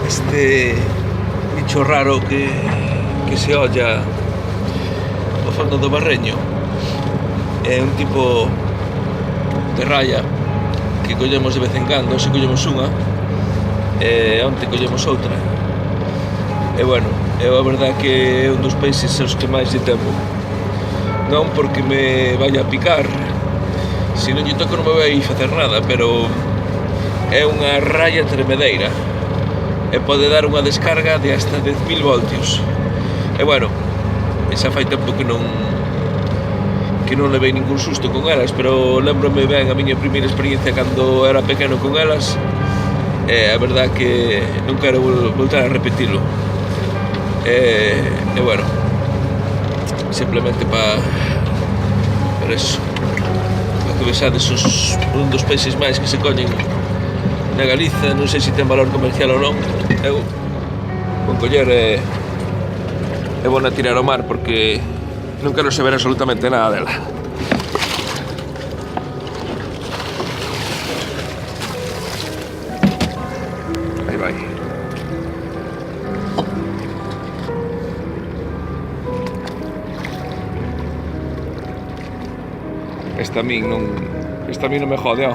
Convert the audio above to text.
este bicho raro que se olla ao fondo do barreño. É un tipo de raya que collemos de vez en cando. Se collemos unha e onte collemos outra. E bueno, é a verdade que é un dos peixes aos que máis lle temo, non porque me vaya a picar, se non lle toco non me vai facer nada, pero é unha raya tremedeira e pode dar unha descarga de hasta 10.000 voltios. E bueno, xa fai tempo que non levei ningún susto con elas, pero lembrome ben a miña primeira experiencia cando era pequeno con elas, e a verdade que non quero voltar a repetilo. E bueno, simplemente para eso, para que vexades un dos peixes máis que se collen na Galiza. Non sei se ten valor comercial ou non. Eu con coller e vou na tirar ao mar porque non quero saber absolutamente nada dela. Aí vai. Esta a min non me jode, ó.